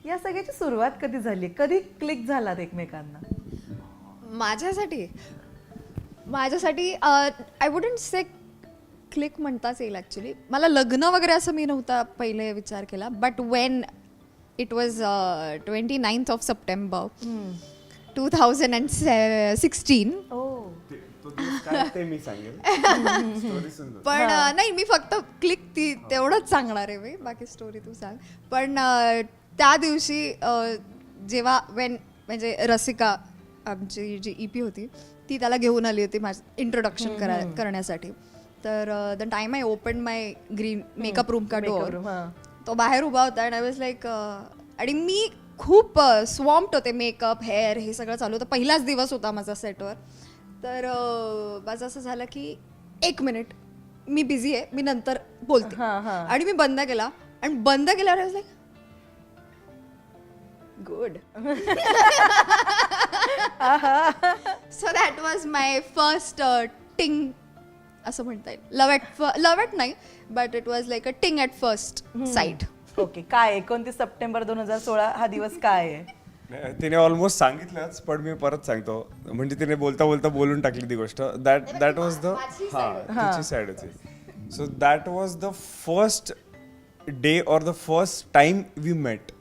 या सगळ्याची सुरुवात कधी झाली, कधी क्लिक झालात एकमेकांना? माझ्यासाठी आय वुडंट से क्लिक म्हणताच येईल ॲक्च्युली. मला लग्न वगैरे असं मी नव्हता पहिले विचार केला, but Wien it was 29th of September 2016. तो दिवस काय ते मी सांगेल. Story सुंदर. पण नाही, मी फक्त क्लिक तेवढंच सांगणार आहे मी, बाकी स्टोरी तू सांग. पण त्या दिवशी जेव्हा म्हणजे रसिका आमची जी EP होती ती त्याला घेऊन आली होती माझं इंट्रोडक्शन करण्यासाठी. तर the time I open my green makeup room का डोअर, तो बाहेर उभा होता अँड आय वॉज लाईक, आणि मी खूप स्वॉम्प्ड होते, मेकअप हेअर हे सगळं चालू होतं. पहिलाच दिवस होता माझा सेटवर. तर माझं असं झालं की 1 मिनिट मी बिझी आहे, मी नंतर बोलते. आणि मी बंद केला, आणि बंद केल्यावर like good. So that was my first टिंग असं म्हणता येईल. लव ॲट नाही, but it was like a टिंग ॲट फर्स्ट साईट. ओके, काय 29 सप्टेंबर 2016 हा दिवस काय आहे? तिने ऑलमोस्ट सांगितलंच, पण मी परत सांगतो. म्हणजे तिने बोलता बोलता बोलून टाकली ती गोष्ट. दॅट वॉज द तिची साईड होती. So that was the first day or the first time we met.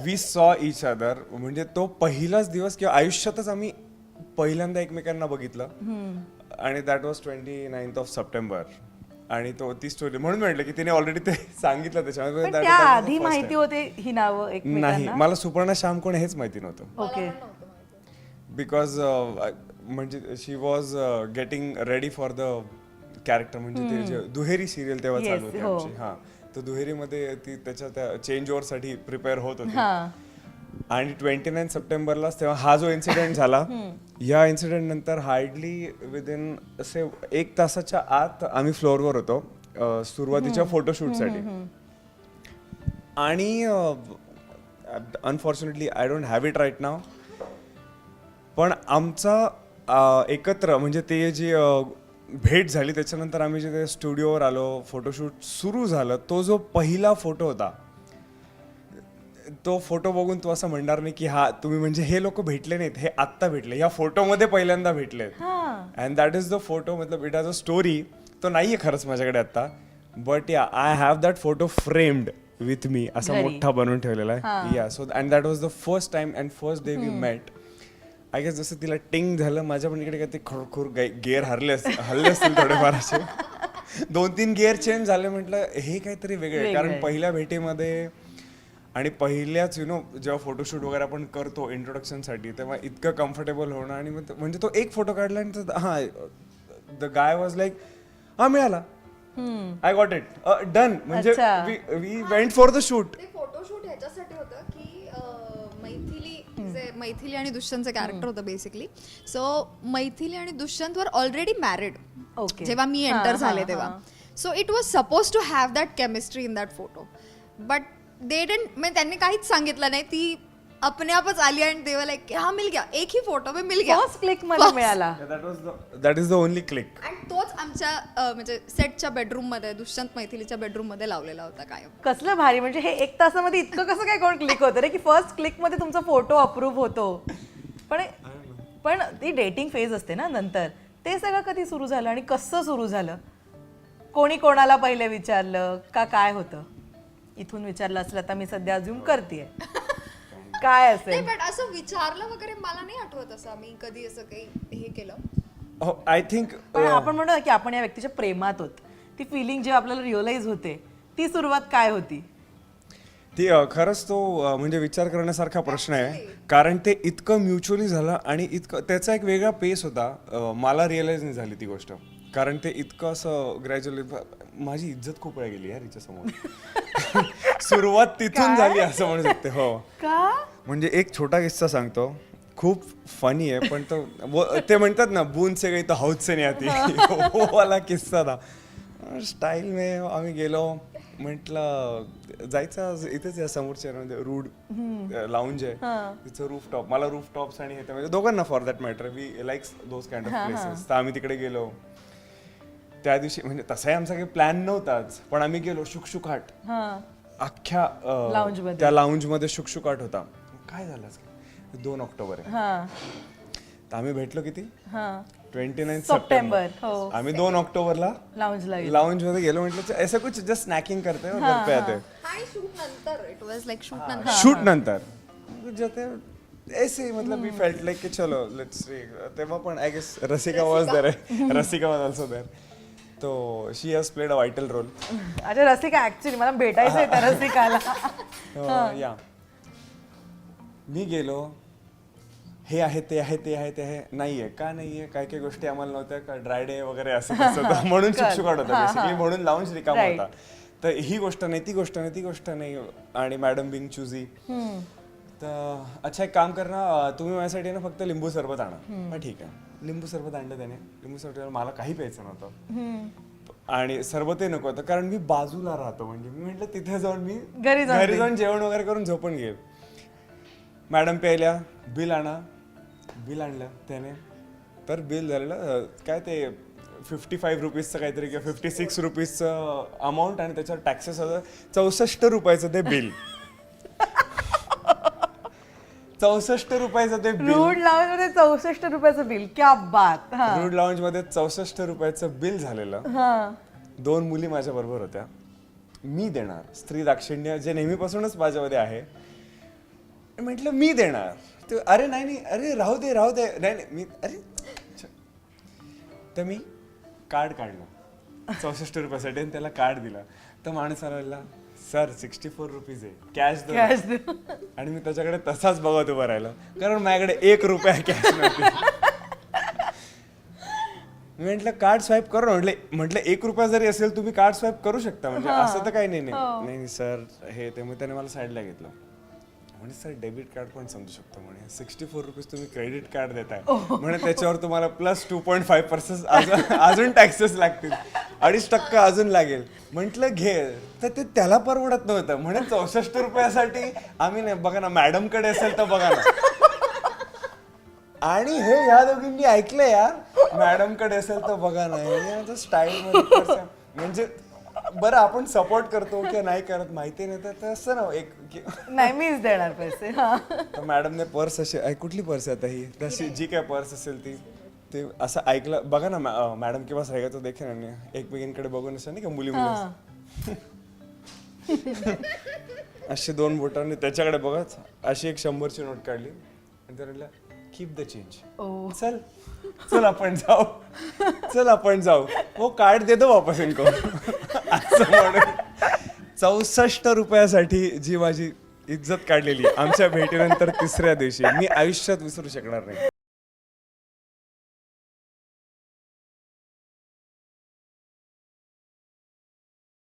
We saw each other. म्हणजे तो पहिलाच दिवस किंवा आयुष्यातच आम्ही पहिल्यांदा एकमेकांना बघितलं. आणि that was 29th of September. आणि तो ती स्टोरी म्हणून म्हटलं की तिने ऑलरेडी ते सांगितलं त्याच्यामध्ये. त्या आधी माहिती होते ही नावं नाही, एकमेकांना? मला सुपर्णा श्याम कोण हेच माहिती नव्हतं. ओके. बिकॉज म्हणजे she was getting ready for the character. म्हणजे ते जे दुहेरी सिरियल तेव्हा Yes, चालू होती हो. आमची. हा, तर दुहेरीमध्ये ती त्याच्या त्या चेंज ओव्हर साठी प्रिपेअर होत होती. आणि 29 सप्टेंबरलाच तेव्हा हा जो इन्सिडेंट झाला, या इन्सिडेंट नंतर हार्डली विदिन असे 1 तासाच्या आत आम्ही फ्लोअरवर होतो सुरुवातीच्या फोटोशूटसाठी. आणि unfortunately I don't have it right now, पण आमचा एकत्र म्हणजे ते जी भेट झाली त्याच्यानंतर आम्ही जे स्टुडिओवर आलो, फोटोशूट सुरू झालं, तो जो पहिला फोटो होता, तो फोटो बघून तू असं म्हणणार नाही की हा तुम्ही म्हणजे हे लोक भेटले नाहीत, हे आत्ता भेटले, या फोटोमध्ये पहिल्यांदा भेटले. And that is the photo. मतलब इट हॅज अ स्टोरी. तो नाहीये खरंच माझ्याकडे आता, बट या I have that photo framed with me, असा मोठा बनवून ठेवलेला आहे. या so and that was the first time and first day we met. I guess जसं तिला टिंग झालं, माझ्या पण इकडे काय ते खरखुर गिअर हल्ले असतील थोडेफार असे. 2-3 गिअर चेंज झाले. म्हटलं हे काहीतरी वेगळे, कारण पहिल्या भेटीमध्ये आणि पहिल्याच जेव्हा फोटोशूट वगैरे आपण करतो इंट्रोडक्शनसाठी, तेव्हा इतकं कम्फर्टेबल होणं. आणि म्हणजे तो एक फोटो काढला आणि द गाय वॉज लाईक हा मिळाला, आय गॉट इट, डन. म्हणजे we went for the shoot. ते फोटोशूट ह्याच्यासाठी होतं की मैथिली आणि दुष्यंतचं कॅरेक्टर होतं बेसिकली. सो मैथिली आणि दुष्यंत वर ऑलरेडी मॅरिड जेव्हा मी एंटर झाले तेव्हा. So it was suppose to have that chemistry in that photo, but they didn't, म्हणजे त्यांनी काहीच सांगितलं नाही. ती अपने आपच आली आणि ते लाईक हा मिल गया, एक ही फोटो में मिल गया. फर्स्ट क्लिक मध्ये मिळाला. That is the only click. आणि तोच आमच्या म्हणजे सेटच्या बेडरूम मध्ये, दुष्यंत मैथिलीच्या बेडरूम मध्ये लावलेला होता कायम. कसलं भारी. म्हणजे हे 1 तासामध्ये इतकं कसं काय कोण क्लिक होतं रे, की फर्स्ट क्लिक मध्ये तुमचा फोटो अप्रूव्ह होतो. पण ती डेटिंग फेज असते ना नंतर, ते सगळं कधी सुरू झालं आणि कसं सुरू झालं? कोणी कोणाला पहिले विचारलं का काय होतं? इथून विचारलं असलं तर मी सध्या अज्युम करतेय काय असेल. बट असं विचारलं वगैरे मला नाही आठवत असं आम्ही कधी असं काही हे केलं. आय थिंक आपण म्हणतो ना की आपण या व्यक्तीच्या प्रेमात होत, ती फिलिंग जेव्हा आपल्याला रिअलाइज होते, ती सुरुवात काय होती? ती खरंच तो म्हणजे विचार करण्यासारखा प्रश्न आहे, कारण ते इतकं म्युच्युअली झालं आणि इतकं त्याचा एक वेगळा पेस होता. मला रिअलाइज नाही झाली ती गोष्ट, कारण ते इतकं असं ग्रॅज्युअली. माझी इज्जत खूप वेळा गेली यार हिच्या समोर. सुरुवात तिथून झाली असं म्हणू शकते. हो का? म्हणजे एक छोटा किस्सा सांगतो, खूप फनी आहे, पण तो ते म्हणतात ना बूंद से गई तो हौद से नहीं आती, वो वाला किस्सा था. स्टाईल में आम्ही गेलो, म्हटलं जायचं इथेच या समोरच्या रूड लाऊंज आहे तिचं रूफटॉप. मला रूफटॉप्स आणि हे म्हणजे दोघांना for that matter we likes those kind of places. तर आम्ही तिकडे गेलो त्या दिवशी. म्हणजे तसाही आमचा काही प्लॅन नव्हताच, पण आम्ही गेलो शुकशुकाट. अख्ख्या Lounge मध्ये. त्या लाऊंज मध्ये शुकशुकाट होता. काय झालं आज? 2 ऑक्टोबर आहे. हा तर आम्ही भेटलो किती हा 29 सप्टेंबर सप्टेंबर. हो आम्ही 2 ऑक्टोबरला लाऊंजला लाऊंज मध्ये गेलो. म्हटलं ऐसा कुछ जस्ट स्नॅकिंग करते और घर पे आते. आणि शूट नंतर इट वॉज लाईक शूट नंतर शूट नंतर जाते ऐसे मतलब वी फेल्ट लाइक कि चलो लेट्स सी. तेव्हा पण I guess Rasika was there. Rasika was also there. तो she has played a vital role. अच्छा रसिका ऍक्च्युली मला भेटायचं आहे त्या रसिकाला. या मी गेलो. हे आहे ते आहे ते आहे ते आहे नाहीये का नाहीये काय काय गोष्टी आम्हाला नव्हत्या का ड्राय डे वगैरे असं तसं होतं. म्हणून शुकशुकाट होता बेसिकली. म्हणून लाऊंज रिकामा Right. होता. तर ही गोष्ट नाही ती गोष्ट नाही ती गोष्ट नाही. आणि मॅडम बिंग चुझी. तर अच्छा एक काम कर ना तुम्ही माझ्यासाठी ना फक्त लिंबू सरबत आणा. मग ठीक आहे लिंबू सरबत आणलं त्याने. लिंबू सरबत मला काही प्यायचं नव्हतं आणि सरबतही नको होतं कारण मी बाजूला राहतो. म्हणजे मी म्हटलं तिथे जाऊन मी घरी जाऊन जेवण वगैरे करून झोपून घेईल. मॅडम प्यायल्या बिल आणा. बिल आणलं त्याने. तर बिल झालेलं काय ते 55 रुपीजचं काहीतरी किंवा 56 रुपीजचं अमाऊंट आणि त्याच्यावर टॅक्सेस होतं 64 रुपयाचं ते बिल. 64 रुपयाचं ते बिल. रूड लाऊंज मध्ये 64 रुपयाचं बिल. क्या बात. हा रूड लाऊंज मध्ये 64 रुपयाचं बिल झालेलं. हा 2 मुली माझ्या बरोबर होत्या. मी देणार स्त्री दाक्षिण्य जे नेहमीपासूनच माझ्यामध्ये आहे. म्हटलं मी देणार. ते अरे नाही नाही अरे राहू दे नाही नाही मी अरे तर मी कार्ड काढलं 64 रुपयासाठी आणि त्याला कार्ड दिला. तर माणूस आला सर 64 रुपीज आहे कॅश कॅश दे. आणि मी त्याच्याकडे तसाच बघत उभं राहिलो कारण माझ्याकडे 1 रुपया कॅश नव्हती. मी म्हटलं कार्ड स्वाईप करू. म्हटलं 1 रुपया जरी असेल तुम्ही कार्ड स्वाईप करू शकता म्हणजे असं तर काही नाही सर हे ते. मग त्याने मला साईडला घेतलं. म्हणजे सर डेबिट कार्ड पण समजू शकतो म्हणे 64 रुपीज तुम्ही क्रेडिट कार्ड देताय म्हणे त्याच्यावर तुम्हाला प्लस 2.5% अजून टॅक्सेस लागतील 2.5% अजून लागेल. म्हटलं घे. तर ते त्याला परवडत नव्हतं म्हणे 64 रुपयासाठी आम्ही नाही बघा ना मॅडम कडे असेल तर बघा ना. आणि हे ह्या दोघींनी ऐकलं यार मॅडम कडे असेल तर बघा ना स्टाईल मध्ये म्हणजे बरं आपण सपोर्ट करतो की नाही करत माहिती नाही तर असं ना एक नाही मीच देणार पैसे. हा तर मॅडमने पर्स अशी कुठली पर्स आहे आता ही तशी जी काय पर्स असेल ती ते असं ऐकलं बघा ना मॅडम के पास रहेगा तो देखे ना एकमेकींकडे बघून असं नाही का मुली अशी 2 बोटांनी त्याच्याकडे बघत अशी एक 100ची नोट काढली आणि त्याला कीप द चेंज. चल आपण जाऊ वो कार्ड दे दो वापस इनको. असं म्हणून 64 रुपयासाठी जी माझी इज्जत काढलेली आमच्या भेटीनंतर 3ऱ्या दिवशी मी आयुष्यात विसरू शकणार नाही.